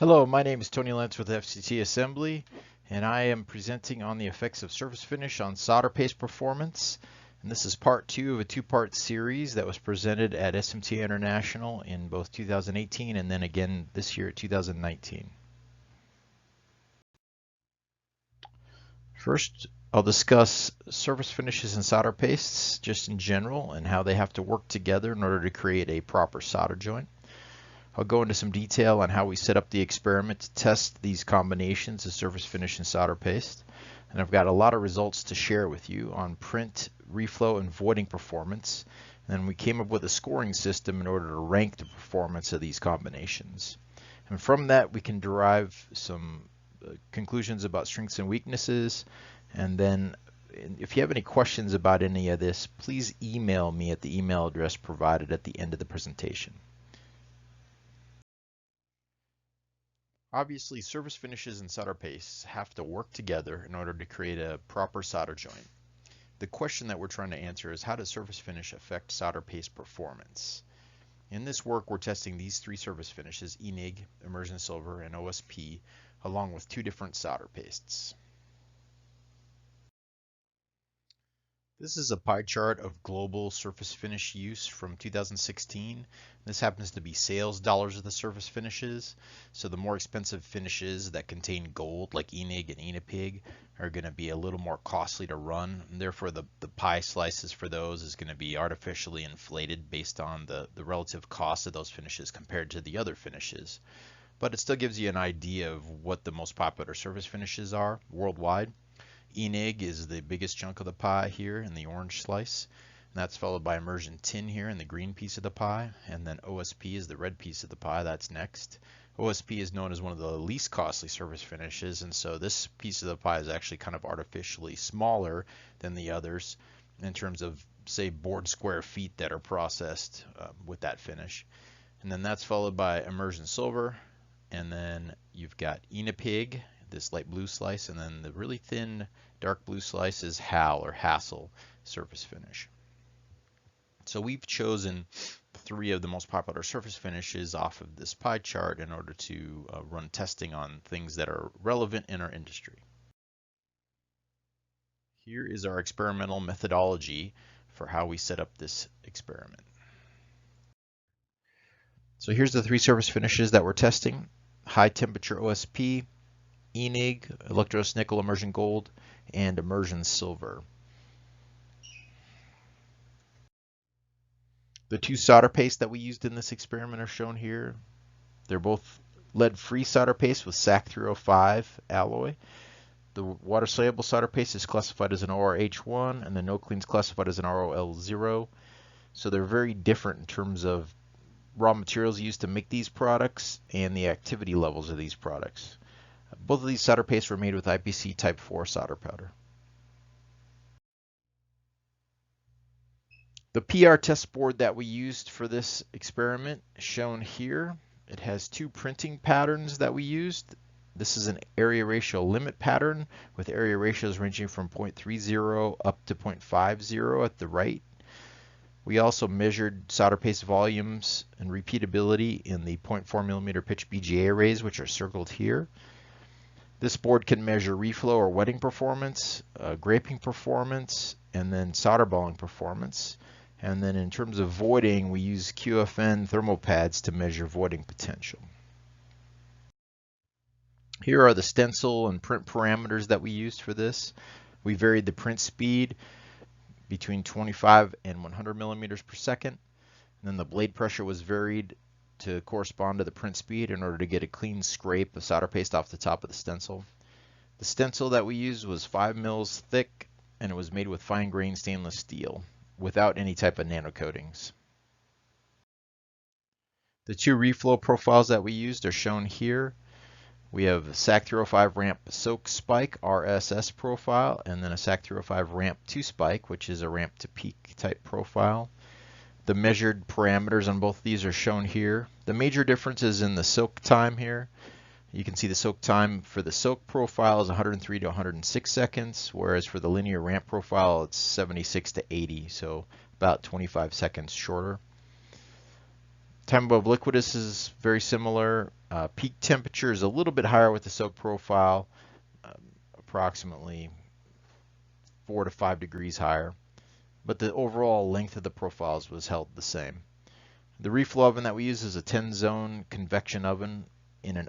Hello, my name is Tony Lentz with FCT Assembly, and I am presenting on the effects of surface finish on solder paste performance. And this is part 2 of a two-part series that was presented at SMTAI International in both 2018 and then again this year at 2019. First, I'll discuss surface finishes and solder pastes just in general and how they have to work together in order to create a proper solder joint. I'll go into some detail on how we set up the experiment to test these combinations of surface finish and solder paste. And I've got a lot of results to share with you on print, reflow, and voiding performance. And then we came up with a scoring system in order to rank the performance of these combinations. And from that, we can derive some conclusions about strengths and weaknesses. And then if you have any questions about any of this, please email me at the email address provided at the end of the presentation. Obviously, surface finishes and solder pastes have to work together in order to create a proper solder joint. The question that we're trying to answer is, how does surface finish affect solder paste performance? In this work, we're testing these three surface finishes, ENIG, immersion silver, and OSP, along with two different solder pastes. This is a pie chart of global surface finish use from 2016. This happens to be sales dollars of the surface finishes. So the more expensive finishes that contain gold, like ENIG and ENIPIG, are going to be a little more costly to run. And therefore, the pie slices for those is going to be artificially inflated based on the relative cost of those finishes compared to the other finishes. But it still gives you an idea of what the most popular surface finishes are worldwide. ENIG is the biggest chunk of the pie here in the orange slice, and that's followed by immersion tin here in the green piece of the pie, and then OSP is the red piece of the pie. That's next. OSP is known as one of the least costly surface finishes, and so this piece of the pie is actually kind of artificially smaller than the others in terms of, say, board square feet that are processed with that finish. And then that's followed by immersion silver, and then you've got ENIPIG, this light blue slice, and then the really thin dark blue slice is HAL or Hassel surface finish. So we've chosen three of the most popular surface finishes off of this pie chart in order to run testing on things that are relevant in our industry. Here is our experimental methodology for how we set up this experiment. So here's the three surface finishes that we're testing: high temperature OSP, ENIG, electrous nickel immersion gold, and immersion silver. The two solder pastes that we used in this experiment are shown here. They're both lead-free solder paste with SAC 305 alloy. The water-soluble solder paste is classified as an ORH1, and the no-clean is classified as an ROL0. So they're very different in terms of raw materials used to make these products and the activity levels of these products. Both of these solder pastes were made with IPC Type 4 solder powder. The PR test board that we used for this experiment is shown here. It has two printing patterns that we used. This is an area ratio limit pattern with area ratios ranging from 0.30 up to 0.50 at the right. We also measured solder paste volumes and repeatability in the 0.4 millimeter pitch BGA arrays, which are circled here. This board can measure reflow or wetting performance, graping performance, and then solder balling performance. And then in terms of voiding, we use QFN thermal pads to measure voiding potential. Here are the stencil and print parameters that we used for this. We varied the print speed between 25 and 100 millimeters per second. And then the blade pressure was varied to correspond to the print speed in order to get a clean scrape of solder paste off the top of the stencil. The stencil that we used was 5 mils thick, and it was made with fine grained stainless steel without any type of nano coatings. The two reflow profiles that we used are shown here. We have a SAC 305 ramp soak spike RSS profile, and then a SAC 305 ramp to spike, which is a ramp to peak type profile. The measured parameters on both of these are shown here. The major difference is in the soak time here. You can see the soak time for the soak profile is 103 to 106 seconds, whereas for the linear ramp profile it's 76 to 80, so about 25 seconds shorter. Time above liquidus is very similar. Peak temperature is a little bit higher with the soak profile, approximately 4 to 5 degrees higher, but the overall length of the profiles was held the same. The reflow oven that we use is a 10-zone convection oven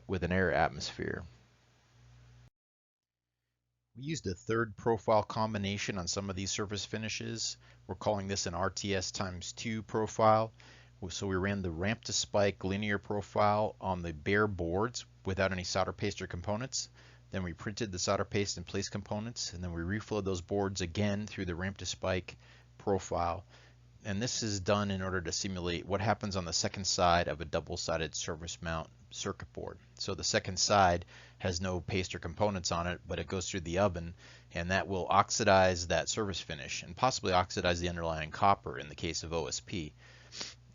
with an air atmosphere. We used a third profile combination on some of these surface finishes. We're calling this an RTS times 2 profile. So we ran the ramp to spike linear profile on the bare boards without any solder paste or components. Then we printed the solder paste and place components, and then we reflowed those boards again through the ramp to spike profile. And this is done in order to simulate what happens on the second side of a double-sided surface mount circuit board. So the second side has no paste or components on it, but it goes through the oven, and that will oxidize that surface finish and possibly oxidize the underlying copper in the case of OSP.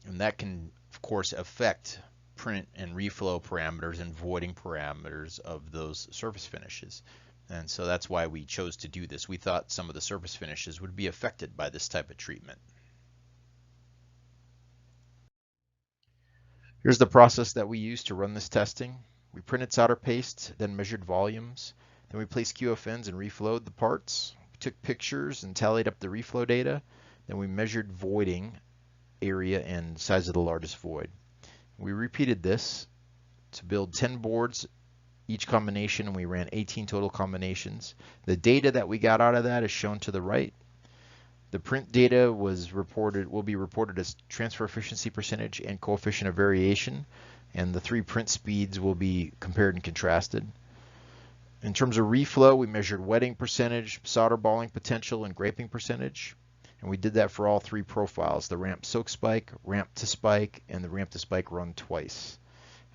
And that can, of course, affect print and reflow parameters and voiding parameters of those surface finishes. And so that's why we chose to do this. We thought some of the surface finishes would be affected by this type of treatment. Here's the process that we used to run this testing. We printed solder paste, then measured volumes. Then we placed QFNs and reflowed the parts. We took pictures and tallied up the reflow data. Then we measured voiding area and size of the largest void. We repeated this to build 10 boards each combination, and we ran 18 total combinations. The data that we got out of that is shown to the right. The print data will be reported as transfer efficiency percentage and coefficient of variation, and the 3 print speeds will be compared and contrasted. In terms of reflow, we measured wetting percentage, solder balling potential, and graping percentage. And we did that for all 3 profiles, the ramp soak spike, ramp to spike, and the ramp to spike run twice.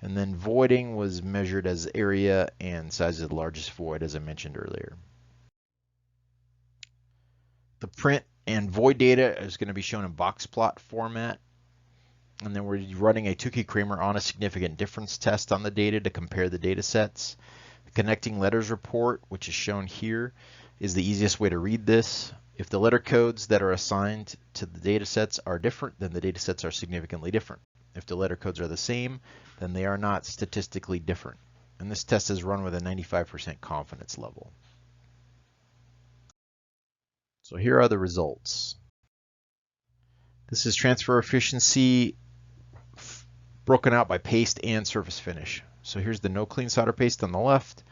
And then voiding was measured as area and size of the largest void, as I mentioned earlier. The print and void data is going to be shown in box plot format. And then we're running a Tukey-Kramer on a significant difference test on the data to compare the data sets. The connecting letters report, which is shown here, is the easiest way to read this. If the letter codes that are assigned to the data sets are different, then the data sets are significantly different. If the letter codes are the same, then they are not statistically different. And this test is run with a 95% confidence level. So here are the results. This is transfer efficiency broken out by paste and surface finish. So here's the no clean solder paste on the left,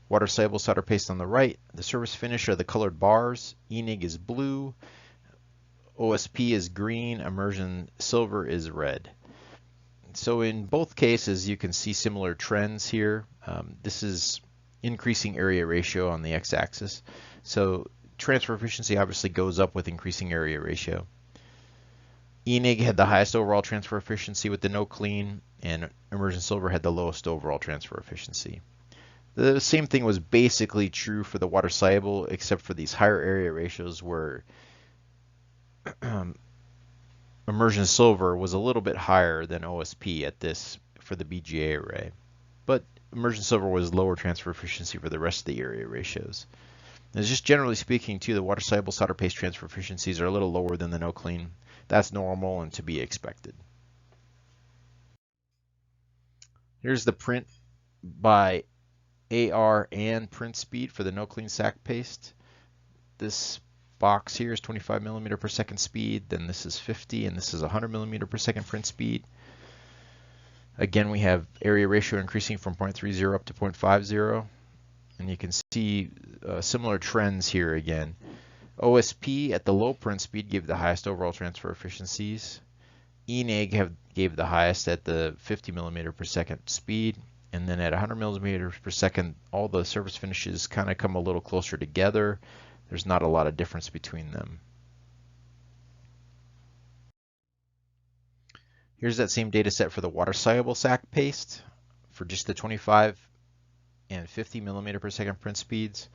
water soluble solder paste on the right. The surface finish are the colored bars. ENIG is blue, OSP is green, immersion silver is red. So in both cases, you can see similar trends here. This is increasing area ratio on the x-axis. So transfer efficiency obviously goes up with increasing area ratio. ENIG had the highest overall transfer efficiency with the no clean, and immersion silver had the lowest overall transfer efficiency. The same thing was basically true for the water soluble, except for these higher area ratios where immersion silver was a little bit higher than OSP at this for the BGA array. But immersion silver was lower transfer efficiency for the rest of the area ratios. And just generally speaking too, the water soluble solder paste transfer efficiencies are a little lower than the no clean. That's normal and to be expected. Here's the print by AR and print speed for the no clean sack paste. This box here is 25 millimeter per second speed, then this is 50, and this is 100 millimeter per second print speed. Again, we have area ratio increasing from 0.30 up to 0.50, and you can see similar trends here again. OSP at the low print speed gave the highest overall transfer efficiencies. ENIG gave the highest at the 50 millimeter per second speed, and then at 100 millimeters per second, all the surface finishes kind of come a little closer together. There's not a lot of difference between them. Here's that same data set for the water soluble sack paste for just the 25 and 50 millimeter per second print speeds.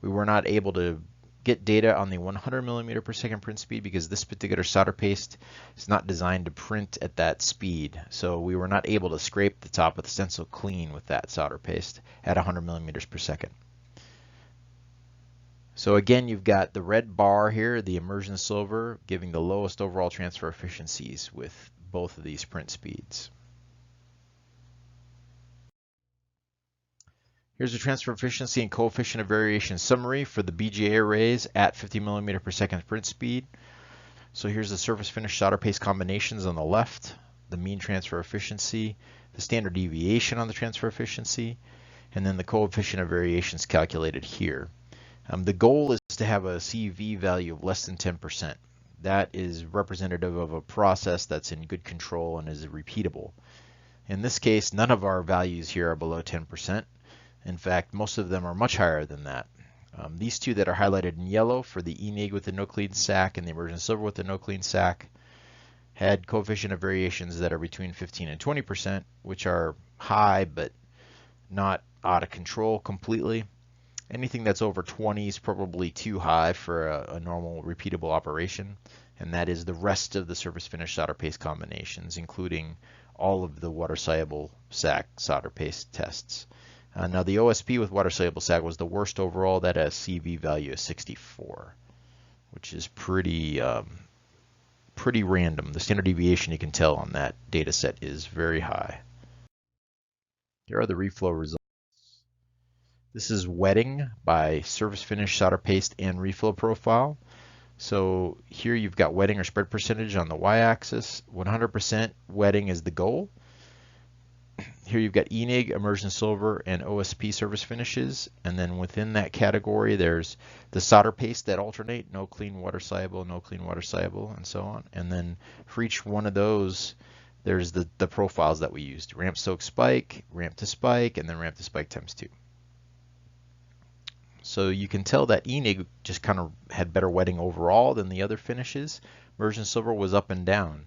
We were not able to get data on the 100 millimeter per second print speed because this particular solder paste is not designed to print at that speed. So we were not able to scrape the top of the stencil clean with that solder paste at 100 millimeters per second. So again, you've got the red bar here, the immersion silver, giving the lowest overall transfer efficiencies with both of these print speeds. Here's the transfer efficiency and coefficient of variation summary for the BGA arrays at 50 millimeter per second print speed. So here's the surface finish solder paste combinations on the left, the mean transfer efficiency, the standard deviation on the transfer efficiency, and then the coefficient of variations calculated here. The goal is to have a CV value of less than 10%. That is representative of a process that's in good control and is repeatable. In this case, none of our values here are below 10%. In fact, most of them are much higher than that. These two that are highlighted in yellow for the ENIG with the no clean sac and the immersion silver with the no clean sac had coefficient of variations that are between 15 and 20%, which are high but not out of control completely. Anything that's over 20 is probably too high for a normal repeatable operation, and that is the rest of the surface finish solder paste combinations, including all of the water soluble sac solder paste tests. Now the OSP with water soluble sac was the worst overall. That has CV value of 64, which is pretty random. The standard deviation, you can tell on that data set, is very high. Here are the reflow results. This is wetting by surface finish solder paste and reflow profile. So here you've got wetting or spread percentage on the y-axis. 100% wetting is the goal. Here you've got ENIG, immersion silver, and OSP surface finishes, and then within that category there's the solder paste that alternate, no clean water soluble, no clean water soluble, and so on. And then for each one of those there's the profiles that we used: ramp soak spike, ramp to spike, and then ramp to spike times 2. So you can tell that ENIG just kind of had better wetting overall than the other finishes. Immersion silver was up and down.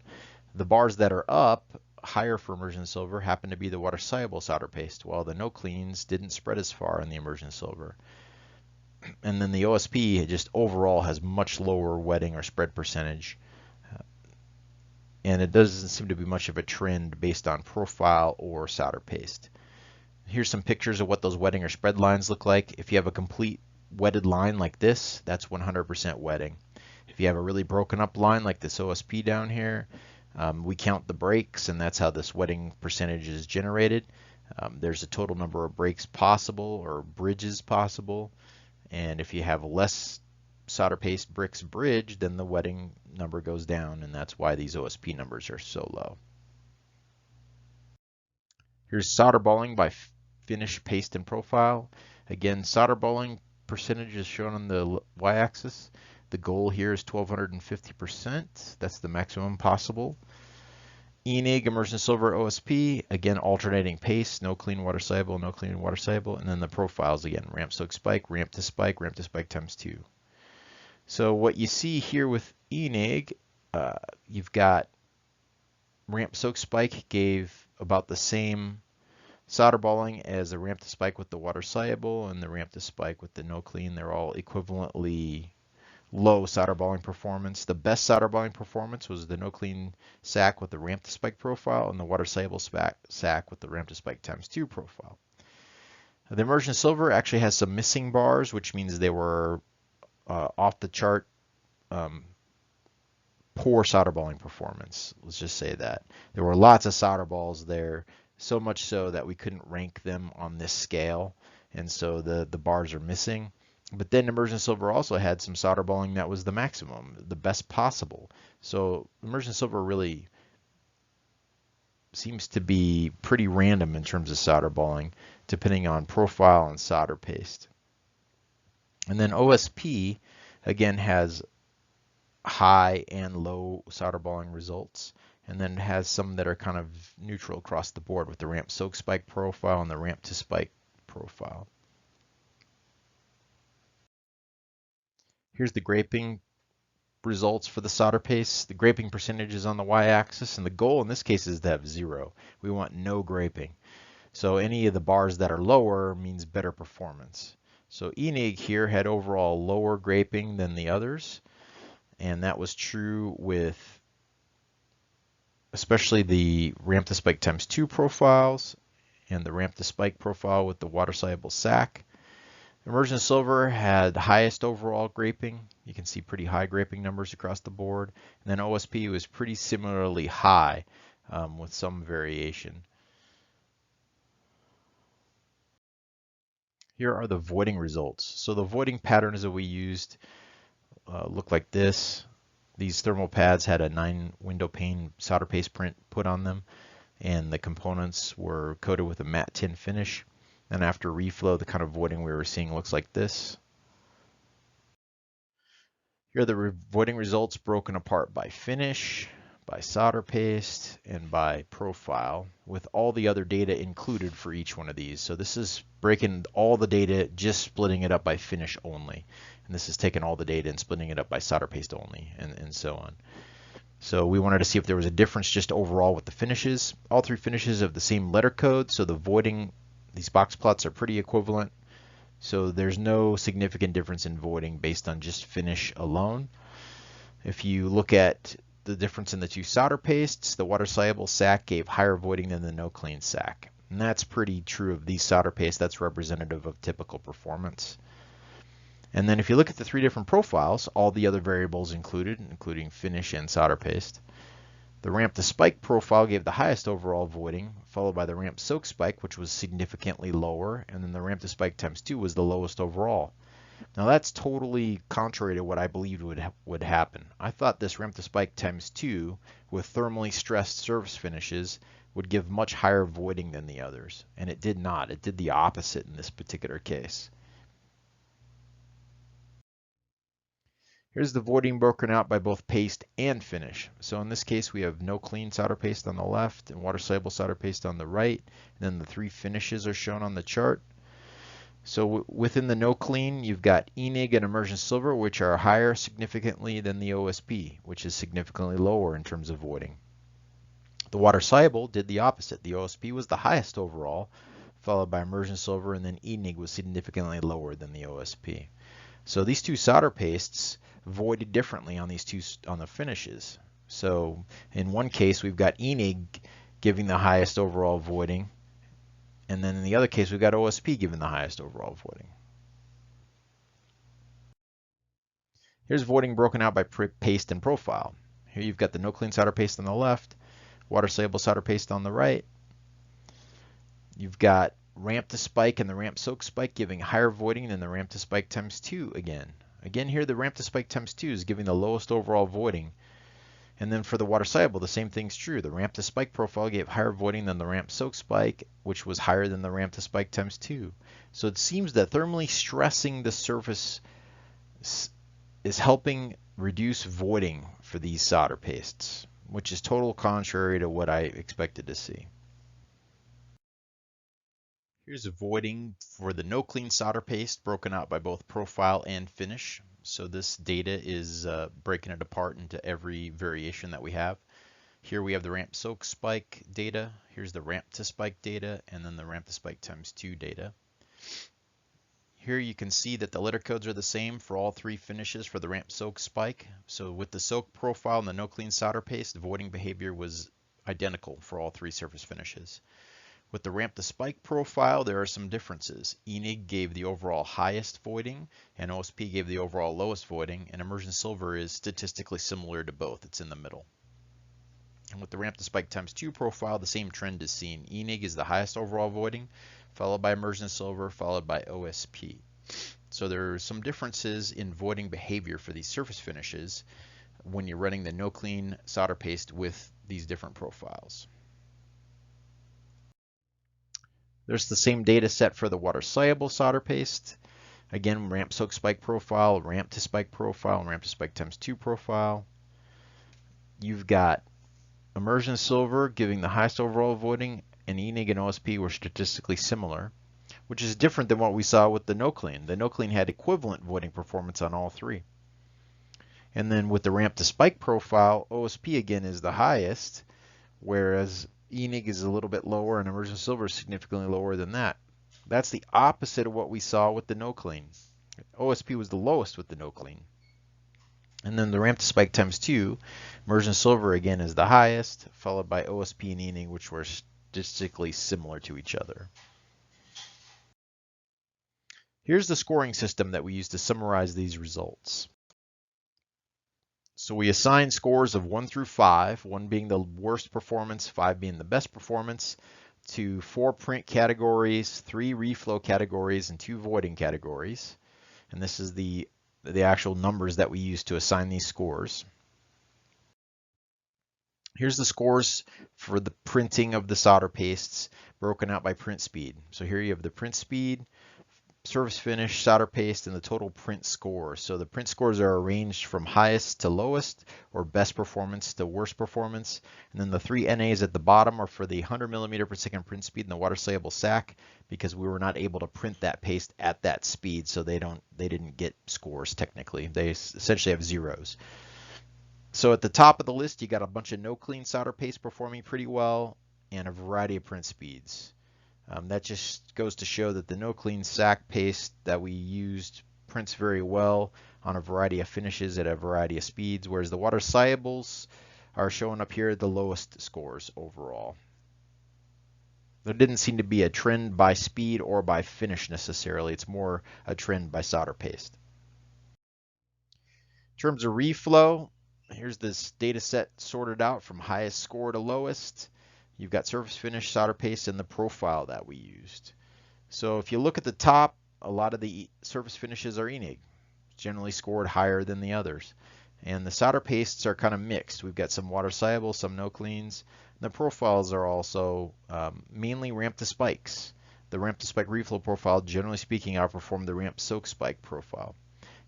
The bars that are up higher for immersion silver happen to be the water soluble solder paste, while the no cleans didn't spread as far in the immersion silver. And then the OSP just overall has much lower wetting or spread percentage, and it doesn't seem to be much of a trend based on profile or solder paste. Here's some pictures of what those wetting or spread lines look like. If you have a complete wetted line like this, that's 100% wetting. If you have a really broken up line like this OSP down here, we count the breaks, and that's how this wetting percentage is generated. There's a total number of breaks possible, or bridges possible, and if you have less solder paste bricks bridge, then the wetting number goes down, and that's why these OSP numbers are so low. Here's solder balling by finish, paste, and profile. Again, solder balling percentage is shown on the y-axis. The goal here is 1250%. That's the maximum possible. ENIG, immersion silver, OSP, again alternating paste, no clean water soluble, no clean water soluble, and then the profiles again: ramp soak spike, ramp to spike times 2. So what you see here with ENIG, you've got ramp soak spike gave about the same solder balling as the ramp to spike with the water soluble and the ramp to spike with the no clean. They're all equivalently low solder balling performance. The best solder balling performance was the no clean sac with the ramp to spike profile and the water soluble sac with the ramp to spike times 2 profile. The immersion silver actually has some missing bars, which means they were off the chart poor solder balling performance. Let's just say that. There were lots of solder balls there, so much so that we couldn't rank them on this scale, and so the bars are missing. But then immersion silver also had some solder balling that was the maximum, the best possible. So immersion silver really seems to be pretty random in terms of solder balling, depending on profile and solder paste. And then OSP, again, has high and low solder balling results, and then has some that are kind of neutral across the board with the ramp soak spike profile and the ramp to spike profile. Here's the graping results for the solder paste. The graping percentage is on the y-axis, and the goal in this case is to have 0. We want no graping. So any of the bars that are lower means better performance. So ENIG here had overall lower graping than the others, and that was true with especially the ramp to spike times 2 profiles and the ramp to spike profile with the water soluble sac. Immersion silver had highest overall graping. You can see pretty high graping numbers across the board. And then OSP was pretty similarly high with some variation. Here are the voiding results. So the voiding patterns that we used look like this. These thermal pads had a 9 window pane solder paste print put on them, and the components were coated with a matte tin finish. And after reflow, the kind of voiding we were seeing looks like this. Here are the voiding results broken apart by finish, by solder paste, and by profile, with all the other data included for each one of these. So this is breaking all the data, just splitting it up by finish only. And this is taking all the data and splitting it up by solder paste only, and so on. So we wanted to see if there was a difference just overall with the finishes. All three finishes have the same letter code, so the voiding, these box plots are pretty equivalent. So there's no significant difference in voiding based on just finish alone. If you look at the difference in the two solder pastes, the water-soluble SAC gave higher voiding than the no-clean SAC. And that's pretty true of these solder pastes. That's representative of typical performance. And then if you look at the three different profiles, all the other variables included, including finish and solder paste, the ramp to spike profile gave the highest overall voiding, followed by the ramp soak spike, which was significantly lower, and then the ramp to spike times 2 was the lowest overall. Now that's totally contrary to what I believed would happen. I thought this ramp to spike times 2 with thermally stressed surface finishes would give much higher voiding than the others, and it did not. It did the opposite in this particular case. Here's the voiding broken out by both paste and finish. So in this case, we have no clean solder paste on the left and water-soluble solder paste on the right. And then the three finishes are shown on the chart. So within the no clean, you've got ENIG and immersion silver, which are higher significantly than the OSP, which is significantly lower in terms of voiding. The water-soluble did the opposite. The OSP was the highest overall, followed by immersion silver, and then ENIG was significantly lower than the OSP. So these two solder pastes voided differently on the finishes. So in one case we've got ENIG giving the highest overall voiding, and then in the other case we've got OSP giving the highest overall voiding. Here's voiding broken out by paste and profile. Here you've got the no clean solder paste on the left, water soluble solder paste on the right. You've got ramp to spike and the ramp soak spike giving higher voiding than the ramp to spike times 2 again. Again here the ramp to spike times 2 is giving the lowest overall voiding. And then for the water soluble the same thing's true. The ramp to spike profile gave higher voiding than the ramp soak spike, which was higher than the ramp to spike times 2. So it seems that thermally stressing the surface is helping reduce voiding for these solder pastes, which is total contrary to what I expected to see. Here's voiding for the no clean solder paste broken out by both profile and finish. So this data is breaking it apart into every variation that we have. Here we have the ramp soak spike data. Here's the ramp to spike data, and then the ramp to spike times 2 data. Here you can see that the letter codes are the same for all three finishes for the ramp soak spike. So with the soak profile and the no clean solder paste, the voiding behavior was identical for all three surface finishes. With the ramp to spike profile, there are some differences. ENIG gave the overall highest voiding, and OSP gave the overall lowest voiding, and immersion silver is statistically similar to both. It's in the middle. And with the ramp to spike times 2 profile, the same trend is seen. ENIG is the highest overall voiding, followed by immersion silver, followed by OSP. So there are some differences in voiding behavior for these surface finishes when you're running the no clean solder paste with these different profiles. There's the same data set for the water-soluble solder paste. Again, ramp soak spike profile, ramp to spike profile, and ramp to spike times 2 profile. You've got immersion silver giving the highest overall voiding, and ENIG and OSP were statistically similar, which is different than what we saw with the no clean. The no clean had equivalent voiding performance on all three. And then with the ramp to spike profile, OSP again is the highest, whereas ENIG is a little bit lower and immersion silver is significantly lower than that. That's the opposite of what we saw with the no clean. OSP was the lowest with the no clean. And then the ramp to spike times 2, immersion silver again is the highest, followed by OSP and ENIG, which were statistically similar to each other. Here's the scoring system that we use to summarize these results. So we assign scores of 1 through 5, 1 being the worst performance, 5 being the best performance, to 4 print categories, 3 reflow categories, and 2 voiding categories. And this is the actual numbers that we use to assign these scores. Here's the scores for the printing of the solder pastes broken out by print speed. So here you have the print speed, surface finish, solder paste, and the total print score. So the print scores are arranged from highest to lowest, or best performance to worst performance. And then the 3 NAs at the bottom are for the 100 millimeter per second print speed and the water soluble sac, because we were not able to print that paste at that speed, so they didn't get scores technically. They essentially have zeros. So at the top of the list, you got a bunch of no clean solder paste performing pretty well, and a variety of print speeds. That just goes to show that the no clean sac paste that we used prints very well on a variety of finishes at a variety of speeds, whereas the water solubles are showing up here the lowest scores overall. There didn't seem to be a trend by speed or by finish necessarily. It's more a trend by solder paste. In terms of reflow, here's this data set sorted out from highest score to lowest. You've got surface finish, solder paste, and the profile that we used. So if you look at the top, a lot of the surface finishes are ENIG, generally scored higher than the others. And the solder pastes are kind of mixed. We've got some water soluble, some no cleans. And the profiles are also mainly ramp to spikes. The ramp to spike reflow profile, generally speaking, outperformed the ramp soak spike profile.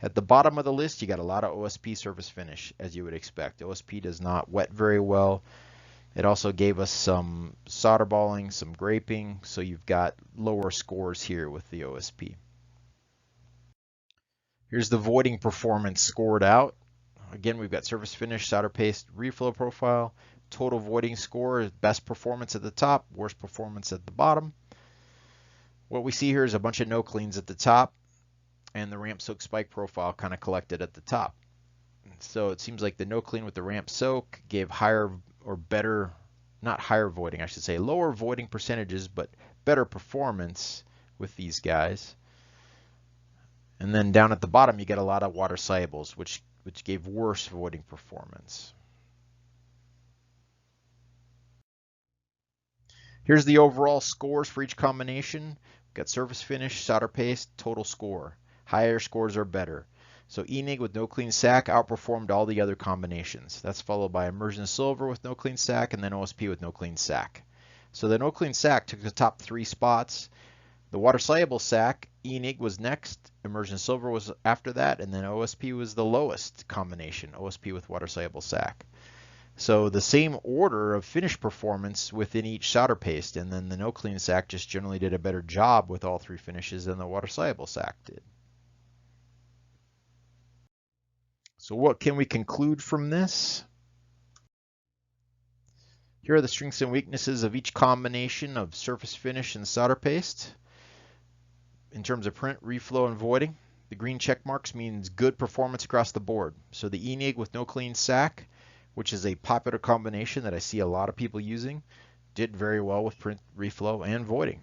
At the bottom of the list, you got a lot of OSP surface finish, as you would expect. OSP does not wet very well. It also gave us some solder balling, some graping, so you've got lower scores here with the OSP. Here's the voiding performance scored out. Again, we've got surface finish, solder paste, reflow profile. Total voiding score is best performance at the top, worst performance at the bottom. What we see here is a bunch of no cleans at the top, and the ramp soak spike profile kind of collected at the top. So it seems like the no clean with the ramp soak gave higher or better, not higher voiding, I should say, lower voiding percentages, but better performance with these guys. And then down at the bottom, you get a lot of water solubles, which gave worse voiding performance. Here's the overall scores for each combination. We've got surface finish, solder paste, total score. Higher scores are better. So ENIG with no clean sac outperformed all the other combinations. That's followed by immersion silver with no clean sac, and then OSP with no clean sac. So the no clean sac took the top 3 spots. The water soluble sac, ENIG was next, immersion silver was after that, and then OSP was the lowest combination, OSP with water soluble sac. So the same order of finish performance within each solder paste, and then the no clean sac just generally did a better job with all 3 finishes than the water soluble sac did. So what can we conclude from this? Here are the strengths and weaknesses of each combination of surface finish and solder paste. In terms of print, reflow, and voiding, the green check marks means good performance across the board. So the ENIG with no clean sac, which is a popular combination that I see a lot of people using, did very well with print, reflow, and voiding.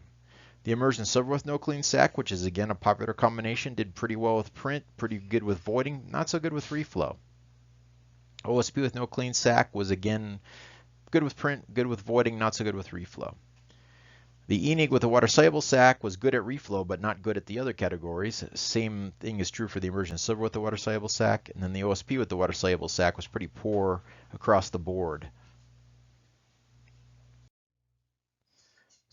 The immersion silver with no clean sac, which is again a popular combination, did pretty well with print, pretty good with voiding, not so good with reflow. OSP with no clean sac was again good with print, good with voiding, not so good with reflow. The ENIG with the water soluble sac was good at reflow, but not good at the other categories. Same thing is true for the immersion silver with the water soluble sac, and then the OSP with the water soluble sac was pretty poor across the board.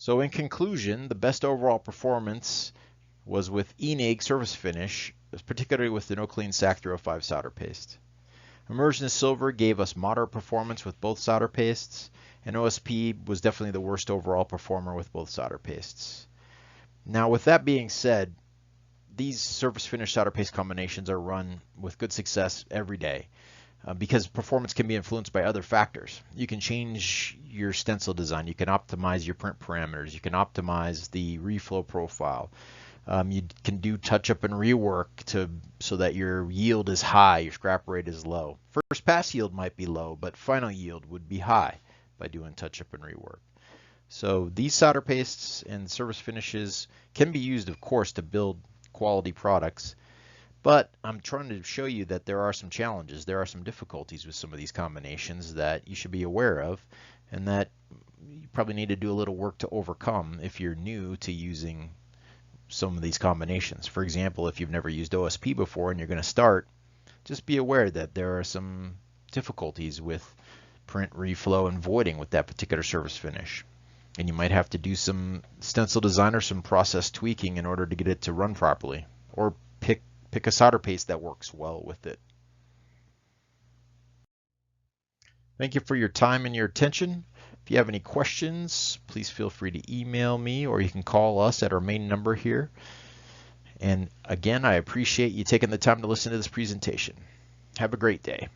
So in conclusion, the best overall performance was with ENIG surface finish, particularly with the no clean sac 305 solder paste. Immersion silver gave us moderate performance with both solder pastes, and OSP was definitely the worst overall performer with both solder pastes. Now with that being said, these surface finish solder paste combinations are run with good success every day. Because performance can be influenced by other factors. You can change your stencil design, you can optimize your print parameters, you can optimize the reflow profile. You can do touch-up and rework so that your yield is high, your scrap rate is low. First pass yield might be low, but final yield would be high by doing touch-up and rework. So these solder pastes and surface finishes can be used, of course, to build quality products. But I'm trying to show you that there are some challenges, there are some difficulties with some of these combinations that you should be aware of, and that you probably need to do a little work to overcome if you're new to using some of these combinations. For example, if you've never used OSP before and you're going to start, just be aware that there are some difficulties with print, reflow, and voiding with that particular surface finish. And you might have to do some stencil design or some process tweaking in order to get it to run properly, or pick a solder paste that works well with it. Thank you for your time and your attention. If you have any questions, please feel free to email me, or you can call us at our main number here. And again, I appreciate you taking the time to listen to this presentation. Have a great day.